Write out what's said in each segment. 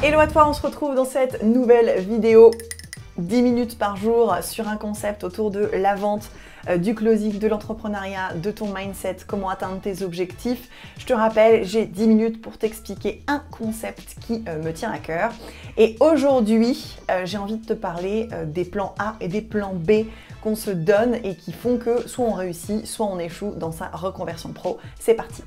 Hello à toi, on se retrouve dans cette nouvelle vidéo 10 minutes par jour sur un concept autour de la vente, du closing, de l'entrepreneuriat, de ton mindset, comment atteindre tes objectifs. Je te rappelle, j'ai 10 minutes pour t'expliquer un concept qui me tient à cœur. Et aujourd'hui, j'ai envie de te parler des plans A et des plans B qu'on se donne et qui font que soit on réussit, soit on échoue dans sa reconversion pro. C'est parti!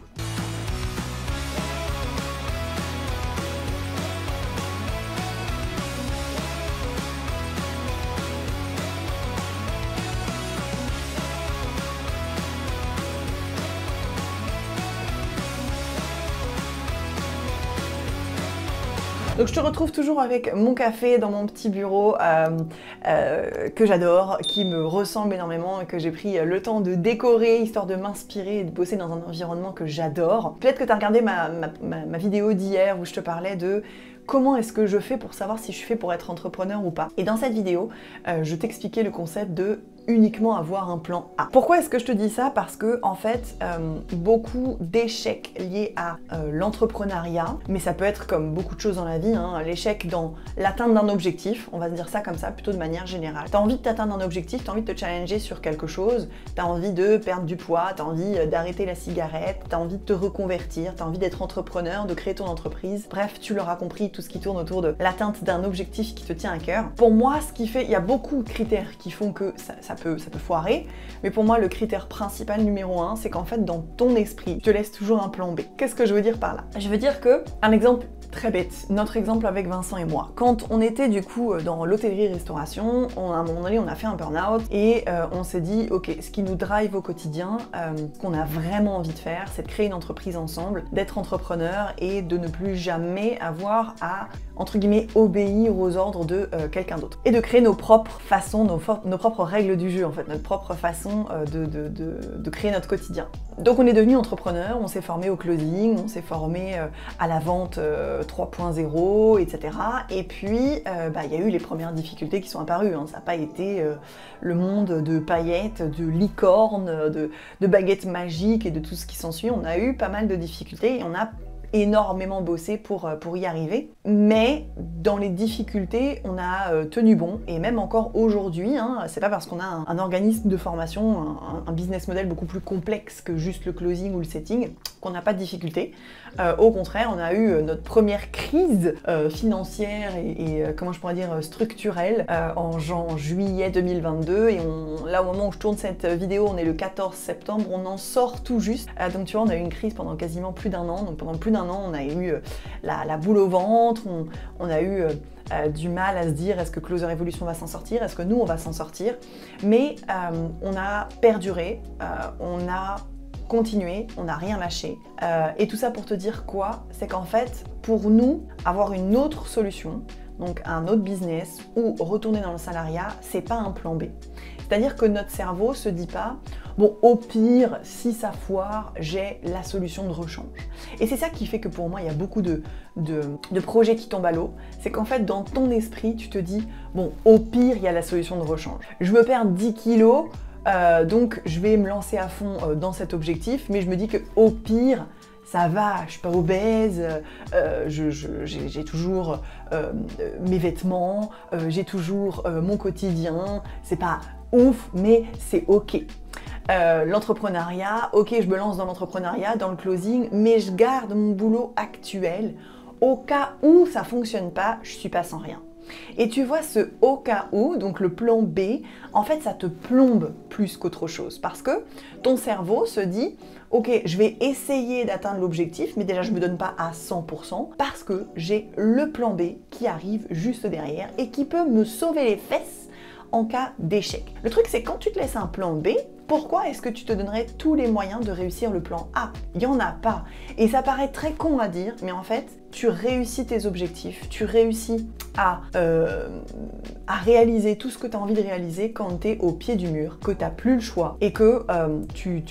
Donc je te retrouve toujours avec mon café dans mon petit bureau que j'adore, qui me ressemble énormément et que j'ai pris le temps de décorer histoire de m'inspirer et de bosser dans un environnement que j'adore. Peut-être que tu as regardé ma vidéo d'hier où je te parlais de comment est-ce que je fais pour savoir si je suis fait pour être entrepreneur ou pas. Et dans cette vidéo, je t'expliquais le concept de uniquement avoir un plan A. Pourquoi est-ce que je te dis ça? Parce que en fait, beaucoup d'échecs liés à l'entrepreneuriat, mais ça peut être comme beaucoup de choses dans la vie, hein, l'échec dans l'atteinte d'un objectif, on va se dire ça comme ça, plutôt de manière générale. Tu as envie de t'atteindre un objectif, tu as envie de te challenger sur quelque chose, tu as envie de perdre du poids, tu as envie d'arrêter la cigarette, tu as envie de te reconvertir, tu as envie d'être entrepreneur, de créer ton entreprise. Bref, tu l'auras compris, tout ce qui tourne autour de l'atteinte d'un objectif qui te tient à cœur. Pour moi, ce qui fait, il y a beaucoup de critères qui font que ça peut foirer, mais pour moi le critère principal numéro 1, c'est qu'en fait dans ton esprit, tu te laisses toujours un plan B. Qu'est-ce que je veux dire par là? Je veux dire que, un exemple très bête, notre exemple avec Vincent et moi. Quand on était du coup dans l'hôtellerie-restauration, à un moment donné on a fait un burn-out et on s'est dit ok, ce qui nous drive au quotidien, ce qu'on a vraiment envie de faire, c'est de créer une entreprise ensemble, d'être entrepreneur et de ne plus jamais avoir à, entre guillemets, obéir aux ordres de quelqu'un d'autre. Et de créer nos propres façons, nos propres règles du jeu en fait, notre propre façon de créer notre quotidien. Donc on est devenu entrepreneur, on s'est formé au closing, on s'est formé à la vente 3.0, etc. Et puis, il y a eu les premières difficultés qui sont apparues. Hein. Ça n'a pas été le monde de paillettes, de licornes, de baguettes magiques et de tout ce qui s'ensuit. On a eu pas mal de difficultés et on a énormément bossé pour y arriver. Mais dans les difficultés, on a tenu bon. Et même encore aujourd'hui, hein, c'est pas parce qu'on a un organisme de formation, un business model beaucoup plus complexe que juste le closing ou le setting, qu'on n'a pas de difficultés. Au contraire, on a eu notre première crise financière et comment je pourrais dire structurelle en juillet 2022. Et là, au moment où je tourne cette vidéo, on est le 14 septembre, on en sort tout juste. Donc tu vois, on a eu une crise pendant quasiment plus d'un an. Donc pendant plus d'un an, on a eu la boule au ventre, on a eu du mal à se dire est-ce que Closer Evolution va s'en sortir, est-ce que nous on va s'en sortir, mais on a perduré, on a continué, on n'a rien lâché. Et tout ça pour te dire quoi? C'est qu'en fait, pour nous, avoir une autre solution, donc un autre business ou retourner dans le salariat, c'est pas un plan B. C'est-à-dire que notre cerveau se dit pas bon, au pire, si ça foire, j'ai la solution de rechange. Et c'est ça qui fait que pour moi, il y a beaucoup de projets qui tombent à l'eau. C'est qu'en fait, dans ton esprit, tu te dis bon, au pire, il y a la solution de rechange. Je veux perdre 10 kilos, donc je vais me lancer à fond dans cet objectif, mais je me dis que au pire, ça va, je suis pas obèse, j'ai toujours mes vêtements, j'ai toujours mon quotidien, c'est pas ouf, mais c'est ok. L'entrepreneuriat, ok, je me lance dans l'entrepreneuriat, dans le closing, mais je garde mon boulot actuel. Au cas où ça fonctionne pas, je suis pas sans rien. Et tu vois, ce au cas où, donc le plan B, en fait, ça te plombe plus qu'autre chose. Parce que ton cerveau se dit, ok, je vais essayer d'atteindre l'objectif, mais déjà, je ne me donne pas à 100% parce que j'ai le plan B qui arrive juste derrière et qui peut me sauver les fesses en cas d'échec. Le truc, c'est quand tu te laisses un plan B, pourquoi est-ce que tu te donnerais tous les moyens de réussir le plan A? Il n'y en a pas. Et ça paraît très con à dire, mais en fait, tu réussis tes objectifs, tu réussis à réaliser tout ce que tu as envie de réaliser quand tu es au pied du mur, que tu n'as plus le choix et que tu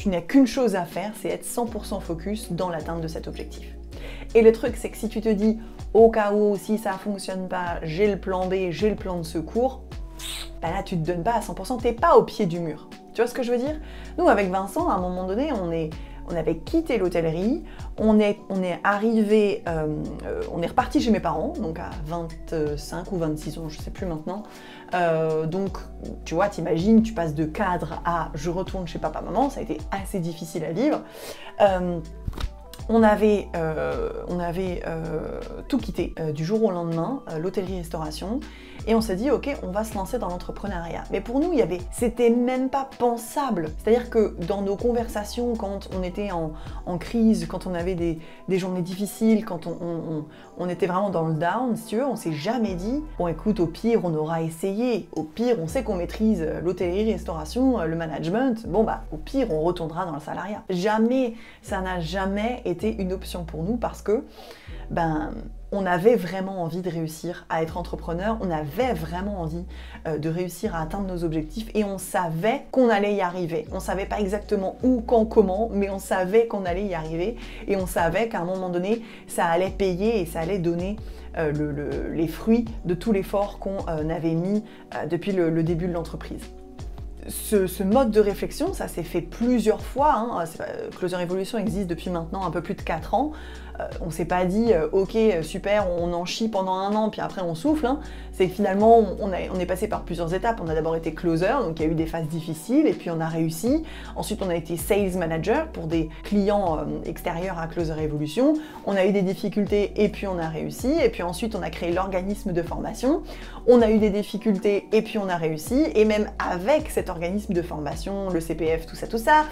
n'as qu'une chose à faire, c'est être 100% focus dans l'atteinte de cet objectif. Et le truc, c'est que si tu te dis, au cas où, si ça fonctionne pas, j'ai le plan B, j'ai le plan de secours, bah là, tu te donnes pas à 100%, t'es pas au pied du mur. Tu vois ce que je veux dire? Nous, avec Vincent, à un moment donné, on avait quitté l'hôtellerie, on est arrivé, on est reparti chez mes parents, donc à 25 ou 26 ans, je sais plus maintenant. Donc, tu vois, t'imagines, tu passes de cadre à je retourne chez papa-maman, ça a été assez difficile à vivre. On avait tout quitté du jour au lendemain, l'hôtellerie-restauration, et on s'est dit ok, on va se lancer dans l'entrepreneuriat. Mais pour nous, c'était même pas pensable. C'est-à-dire que dans nos conversations, quand on était en crise, quand on avait des journées difficiles, quand on était vraiment dans le down, si tu veux, on s'est jamais dit bon écoute, au pire on aura essayé, au pire on sait qu'on maîtrise l'hôtellerie-restauration, le management, bon bah au pire on retournera dans le salariat. Jamais, ça n'a jamais été une option pour nous parce que on avait vraiment envie de réussir à être entrepreneur, on avait vraiment envie de réussir à atteindre nos objectifs et on savait qu'on allait y arriver. On savait pas exactement où, quand, comment, mais on savait qu'on allait y arriver et on savait qu'à un moment donné, ça allait payer et ça allait donner les fruits de tout l'effort qu'on avait mis depuis le début de l'entreprise. Ce mode de réflexion, ça s'est fait plusieurs fois. Hein. Closer Evolution existe depuis maintenant un peu plus de 4 ans. On s'est pas dit ok super, on en chie pendant 1 an puis après on souffle. Hein. C'est que finalement on est passé par plusieurs étapes. On a d'abord été closer, donc il y a eu des phases difficiles et puis on a réussi. Ensuite on a été sales manager pour des clients extérieurs à Closer Evolution. On a eu des difficultés et puis on a réussi. Et puis ensuite on a créé l'organisme de formation. On a eu des difficultés et puis on a réussi. Et même avec cet organisme de formation, le CPF, tout ça,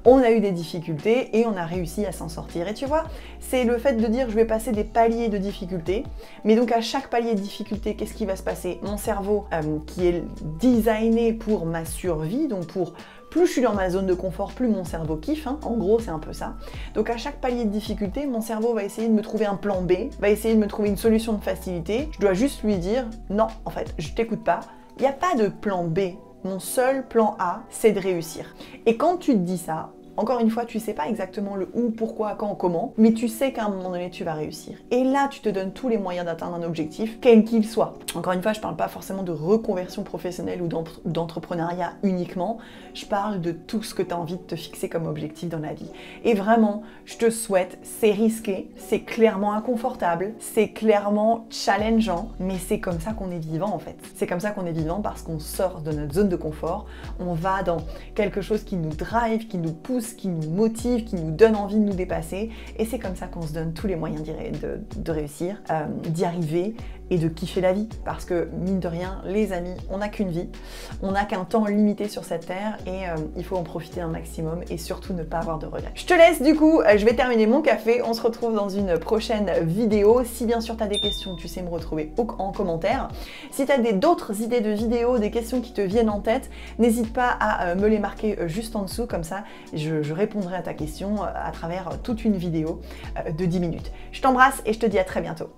on a eu des difficultés et on a réussi à s'en sortir. Et tu vois, c'est le fait de dire je vais passer des paliers de difficultés, mais donc à chaque palier de difficulté, qu'est-ce qui va se passer? Mon cerveau qui est designé pour ma survie, donc pour plus je suis dans ma zone de confort, plus mon cerveau kiffe, hein. En gros c'est un peu ça. Donc à chaque palier de difficulté, mon cerveau va essayer de me trouver un plan B, va essayer de me trouver une solution de facilité. Je dois juste lui dire non, en fait, je t'écoute pas, il n'y a pas de plan B. Mon seul plan A, c'est de réussir. Et quand tu te dis ça, encore une fois, tu sais pas exactement le où, pourquoi, quand, comment, mais tu sais qu'à un moment donné, tu vas réussir. Et là, tu te donnes tous les moyens d'atteindre un objectif, quel qu'il soit. Encore une fois, je parle pas forcément de reconversion professionnelle ou d'entrepreneuriat uniquement, je parle de tout ce que tu as envie de te fixer comme objectif dans la vie. Et vraiment, je te souhaite, c'est risqué, c'est clairement inconfortable, c'est clairement challengeant, mais c'est comme ça qu'on est vivant en fait. C'est comme ça qu'on est vivant parce qu'on sort de notre zone de confort, on va dans quelque chose qui nous drive, qui nous pousse, qui nous motive, qui nous donne envie de nous dépasser et c'est comme ça qu'on se donne tous les moyens de réussir, d'y arriver et de kiffer la vie parce que mine de rien, les amis, on n'a qu'une vie, on n'a qu'un temps limité sur cette terre et il faut en profiter un maximum et surtout ne pas avoir de regrets. Je te laisse du coup, je vais terminer mon café, on se retrouve dans une prochaine vidéo. Si bien sûr tu as des questions, tu sais me retrouver en commentaire. Si tu as d'autres idées de vidéos, des questions qui te viennent en tête, n'hésite pas à me les marquer juste en dessous, comme ça je répondrai à ta question à travers toute une vidéo de 10 minutes. Je t'embrasse et je te dis à très bientôt.